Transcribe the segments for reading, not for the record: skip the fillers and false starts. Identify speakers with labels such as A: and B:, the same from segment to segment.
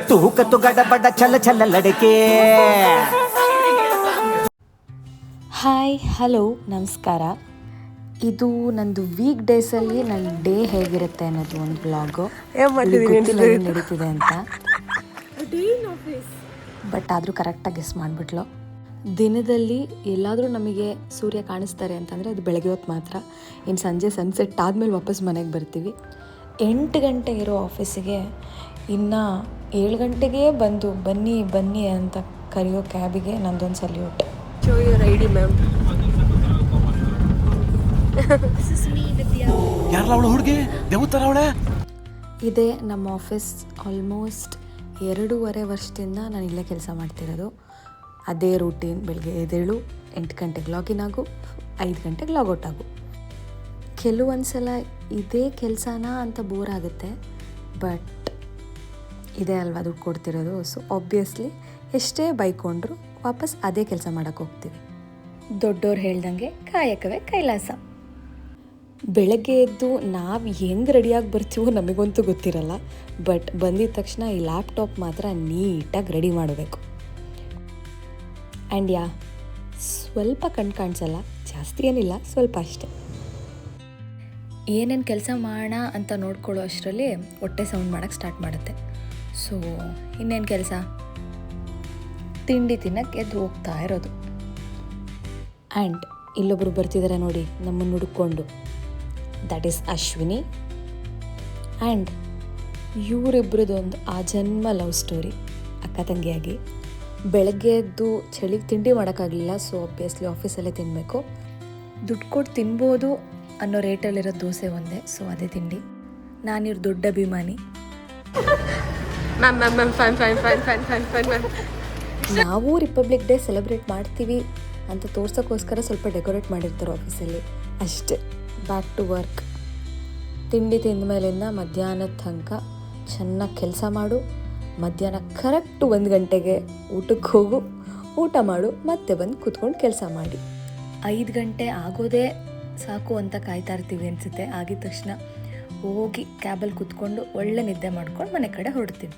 A: ತೂಕತ್ತು ಗಡಬಡ ಚಲ ಚಲ ಲಡಕೆ.
B: Hi hello ನಮಸ್ಕಾರ. ಇದು ನಂದು ವೀಕ್ ಡೇಸಲ್ಲಿ ನನ್ನ ಡೇ ಹೇಗಿರುತ್ತೆ ಅನ್ನೋದು ಒಂದು ಬ್ಲಾಗು. ಗೊತ್ತಿಲ್ಲ ಏನು ನಡೀತಿದೆ ಅಂತ, ಬಟ್ ಆದರೂ ಕರೆಕ್ಟಾಗಿ ಗೆಸ್ ಮಾಡಿಬಿಟ್ಲು. ದಿನದಲ್ಲಿ ಎಲ್ಲಾದರೂ ನಮಗೆ ಸೂರ್ಯ ಕಾಣಿಸ್ತಾರೆ ಅಂತಂದರೆ ಅದು ಬೆಳಗ್ಗೆ ಹೊತ್ತು ಮಾತ್ರ. ಇನ್ನು ಸಂಜೆ ಸನ್ಸೆಟ್ ಆದಮೇಲೆ ವಾಪಸ್ ಮನೆಗೆ ಬರ್ತೀವಿ. 8 ಗಂಟೆ ಇರೋ ಆಫೀಸಿಗೆ ಇನ್ನು 7 ಗಂಟೆಗೆ ಬಂದು ಬನ್ನಿ ಬನ್ನಿ ಅಂತ ಕರೆಯೋ ಕ್ಯಾಬಿಗೆ ನಂದೊಂದು salute.
C: Show your ID, ma'am.
D: ಯಾರಲ್ಲ ಅವಳು ಹುಡುಗಿ ದೇವತರ ಅವಳೆ.
B: ಇದೇ ನಮ್ಮ ಆಫೀಸ್. ಆಲ್ಮೋಸ್ಟ್ 2.5 ವರ್ಷದಿಂದ ನಾನು ಇಲ್ಲೇ ಕೆಲಸ ಮಾಡ್ತಿರೋದು. ಅದೇ ರೂಟೀನ್. ಬೆಳಗ್ಗೆ ಎದ್ದೇಳು, 8 ಗಂಟೆಗೆ ಲಾಗಿನ್ ಆಗು, 5 ಗಂಟೆಗೆ ಲಾಗೌಟ್ ಆಗು. ಕೆಲವೊಂದು ಸಲ ಇದೇ ಕೆಲಸನ ಅಂತ ಬೋರ್ ಆಗುತ್ತೆ, ಬಟ್ ಇದೇ ಅಲ್ವಾ ದುಡ್ಡು ಕೊಡ್ತಿರೋದು. ಸೊ ಆಬ್ವಿಯಸ್ಲಿ ಎಷ್ಟೇ ಬೈಕೊಂಡ್ರು ವಾಪಸ್ ಅದೇ ಕೆಲಸ ಮಾಡೋಕ್ಕೆ ಹೋಗ್ತೀವಿ. ದೊಡ್ಡವ್ರು ಹೇಳ್ದಂಗೆ ಕಾಯಕವೇ ಕೈಲಾಸ. ಬೆಳಗ್ಗೆ ಎದ್ದು ನಾವು ಹೆಂಗೆ ರೆಡಿಯಾಗಿ ಬರ್ತೀವೋ ನಮಗಂತೂ ಗೊತ್ತಿರಲ್ಲ, ಬಟ್ ಬಂದಿದ ತಕ್ಷಣ ಈ ಲ್ಯಾಪ್ಟಾಪ್ ಮಾತ್ರ ನೀಟಾಗಿ ರೆಡಿ ಮಾಡಬೇಕು. ಆ್ಯಂಡ್ ಸ್ವಲ್ಪ ಕಣ್ಣು ಕಾಣಿಸಲ್ಲ, ಜಾಸ್ತಿ ಏನಿಲ್ಲ, ಸ್ವಲ್ಪ ಅಷ್ಟೆ. ಏನೇನು ಕೆಲಸ ಮಾಡೋಣ ಅಂತ ನೋಡ್ಕೊಳ್ಳೋ ಅಷ್ಟರಲ್ಲಿ ಹೊಟ್ಟೆ ಸೌಂಡ್ ಮಾಡೋಕ್ಕೆ ಸ್ಟಾರ್ಟ್ ಮಾಡುತ್ತೆ. ಸೊ ಇನ್ನೇನು ಕೆಲಸ, ತಿಂಡಿ ತಿನ್ನಕ್ಕೆ ಎದ್ದು ಹೋಗ್ತಾ ಇರೋದು. ಆ್ಯಂಡ್ ಇಲ್ಲೊಬ್ಬರು ಬರ್ತಿದ್ದಾರೆ ನೋಡಿ ನಮ್ಮನ್ನು ಹುಡುಕೊಂಡು. That is Ashwini. ಆ್ಯಂಡ್ ಇವರಿಬ್ಬರದೊಂದು ಆ ಜನ್ಮ ಲವ್ ಸ್ಟೋರಿ. ಅಕ್ಕ ತಂಗಿಯಾಗಿ ಬೆಳಗ್ಗೆ ಎದ್ದು ಚಳಿಗೆ ತಿಂಡಿ ಮಾಡೋಕ್ಕಾಗಲಿಲ್ಲ, ಸೊ ಆಬ್ವಿಯಸ್ಲಿ ಆಫೀಸಲ್ಲೇ ತಿನ್ನಬೇಕು. ದುಡ್ಡು ಕೊಟ್ಟು ತಿನ್ಬೋದು ಅನ್ನೋ ರೇಟಲ್ಲಿರೋ ದೋಸೆ ಒಂದೇ, ಸೊ ಅದೇ ತಿಂಡಿ. ನಾನಿವ್ರ ದೊಡ್ಡ ಅಭಿಮಾನಿ. ನಾವು ರಿಪಬ್ಲಿಕ್ ಡೇ ಸೆಲೆಬ್ರೇಟ್ ಮಾಡ್ತೀವಿ ಅಂತ ತೋರ್ಸೋಕ್ಕೋಸ್ಕರ ಸ್ವಲ್ಪ ಡೆಕೋರೇಟ್ ಮಾಡಿರ್ತಾರೆ ಆಫೀಸಲ್ಲಿ ಅಷ್ಟೇ. Back to work. ತಿಂಡಿ ತಿಂದ ಮೇಲಿಂದ ಮಧ್ಯಾಹ್ನದ ತನಕ ಚೆನ್ನಾಗಿ ಕೆಲಸ ಮಾಡು. ಮಧ್ಯಾಹ್ನ ಕರೆಕ್ಟು 1 ಗಂಟೆಗೆ ಊಟಕ್ಕೆ ಹೋಗು, ಊಟ ಮಾಡು, ಮತ್ತೆ ಬಂದು ಕೂತ್ಕೊಂಡು ಕೆಲಸ ಮಾಡಿ. 5 ಗಂಟೆ ಆಗೋದೇ ಸಾಕು ಅಂತ ಕಾಯ್ತಾ ಇರ್ತೀವಿ ಅನಿಸುತ್ತೆ. ಆಗಿದ ತಕ್ಷಣ ಹೋಗಿ ಕ್ಯಾಬಲ್ಲಿ ಕೂತ್ಕೊಂಡು ಒಳ್ಳೆ ನಿದ್ದೆ ಮಾಡ್ಕೊಂಡು ಮನೆ ಕಡೆ ಹೊರಡ್ತೀವಿ.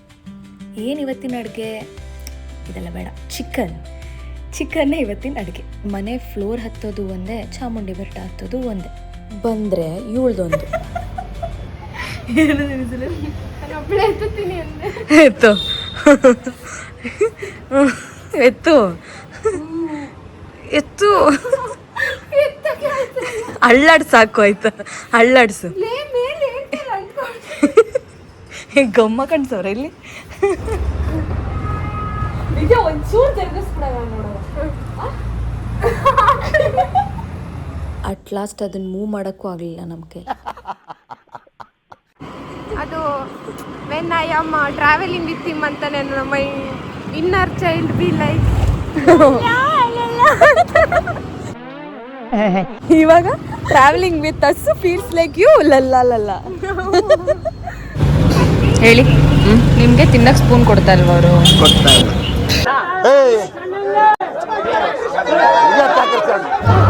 B: ಏನು ಇವತ್ತಿನ ಅಡುಗೆ? ಇದೆಲ್ಲ ಬೇಡ, ಚಿಕನ್ನೇ ಇವತ್ತಿನ ಅಡುಗೆ. ಮನೆ ಫ್ಲೋರ್ ಹತ್ತೋದು ಒಂದೇ, ಚಾಮುಂಡಿ ಬೆಟ್ಟ ಹತ್ತೋದು ಒಂದೇ. ಬಂದರೆ ಇವಳ್ದೊಂದು ಎತ್ತು ಎತ್ತು ಎತ್ತು ಅಳ್ಳಾಡ್ಸು ಸಾಕು ಆಯ್ತಾ, ಅಳ್ಳಾಡ್ಸು. ಗಮ್ಮ ಕಣ್ಸವ್ರ ಇಲ್ಲಿ. ಅಟ್ ಲಾಸ್ಟ್ ಅದನ್ನ ಮೂವ್ ಮಾಡೋಕ್ಕೂ ಆಗಲಿಲ್ಲ ನಮ್ಮ ಕೈ.
C: ಅದು when I am travelling with him ಅಂತಾನೆ my inner child be like.
B: ಇವಾಗ travelling with us feels like you ಲಲ್ಲ. ಹೇಳಿ, ನಿಮಗೆ ತಿನ್ನಕ್ಕೆ ಸ್ಪೂನ್ ಕೊಡ್ತಾ ಇಲ್ವ ಅವರು?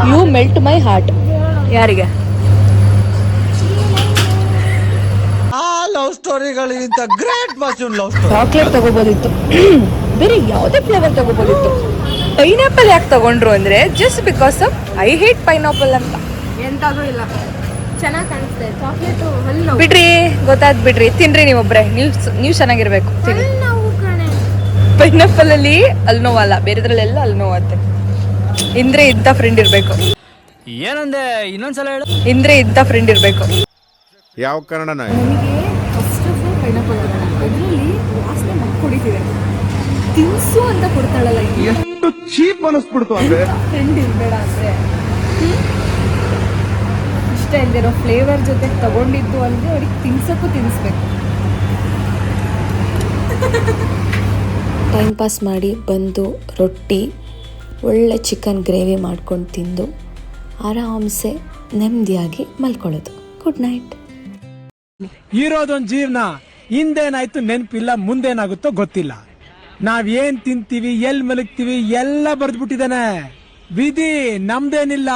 B: You melt my heart. ಯಾರಿಗೆ?
D: ಲವ್ ಸ್ಟೋರಿಗಳಿಗಿಂತ great master love story.
B: Chocolate ತಗೋಬೋದಿತ್ತು, ಬೇರೆ ಯಾವುದೇ ಫ್ಲೇವರ್ ತಗೋಬೋದಿತ್ತು. ಪೈನಾಪಲ್ ಯಾಕೆ ತಗೊಂಡ್ರು ಅಂದರೆ just because of I hate pineapple ಅಂತ.
C: ಎಂತಾದ್ರೂ ಇಲ್ಲ, ಚೆನ್ನಾಗಿ ಕಾಣಿಸ್ತೆ ಚಾಕ್ಲೇಟು. ಹಲ್ಲು
B: ಬಿಡ್ರಿ, ಗೊತ್ತಾದ್ ಬಿಡ್ರಿ, ತಿನ್ರಿ ನೀವೊಬ್ರೆ. ನೀವು ಚೆನ್ನಾಗಿರ್ಬೇಕು.
C: ನಾವು ಕಣೆ.
B: ಪೈನಾಪಲ್ ಅಲ್ಲಿ ಅಲ್ಲಿ ನೋವಲ್ಲ, ಬೇರೆದ್ರಲ್ಲೆಲ್ಲ ಅಲ್ಲಿ ನೋವತ್ತೆ. ಇಂದ್ರೆ ಇದ್ದ ಫ್ರೆಂಡ್ ಇರಬೇಕು.
D: ಏನಂದೆ ಇನ್ನೊಂದ್ಸಲ ಹೇಳು.
B: ಇಂದ್ರೆ ಇದ್ದ ಫ್ರೆಂಡ್ ಇರಬೇಕು.
E: ಯಾವ ಕಾರಣನ?
B: ನನಗೆ ಫಸ್ಟ್ ಆಫ್ ಆಲ್ ಪೈನಾಪಲ್ ಅದರಲ್ಲಿ ವಾಸನೆ ಮಕ್ಕಳಿದೆ. ತಿನ್ಸು ಅಂತ ಕೊಡ್ತಾಳಲ್ಲ,
E: ಎಷ್ಟು ಚೀಪ್ ಅನಿಸ್ಬಿಡ್ತು ಅಂದ್ರೆ.
B: ಫ್ರೆಂಡ್ ಇರಬೇಡ ಅಂದರೆ ಇಷ್ಟ ಇಲ್ದಿರೋ ಫ್ಲೇವರ್ ಜೊತೆ ತಗೊಂಡಿದ್ದು ಅಂದರೆ ಅವ್ರಿಗೆ ತಿನ್ಸೋಕ್ಕೂ ತಿನ್ನಿಸ್ಬೇಕು. ಟೈಮ್ ಪಾಸ್ ಮಾಡಿ ಬಂದು ರೊಟ್ಟಿ, ಒಳ್ಳೆ ಚಿಕನ್ ಗ್ರೇವಿ ಮಾಡ್ಕೊಂಡು ತಿಂದು ಆರಾಮ್ಸೆ ನೆಮ್ಮದಿಯಾಗಿ ಮಲ್ಕೊಳ್ಳೋದು. Good night.
F: ಇರೋದೊಂದು ಜೀವನ, ಹಿಂದೇನಾಯ್ತು ನೆನಪಿಲ್ಲ, ಮುಂದೇನಾಗುತ್ತೋ ಗೊತ್ತಿಲ್ಲ. ನಾವೇನ್ ತಿಂತೀವಿ, ಎಲ್ಲಿ ಮಲಗ್ತೀವಿ ಎಲ್ಲ ಬರ್ದ್ಬಿಟ್ಟಿದ್ದಾನೆ. ವಿಧಿ ನಮ್ದೇನಿಲ್ಲ.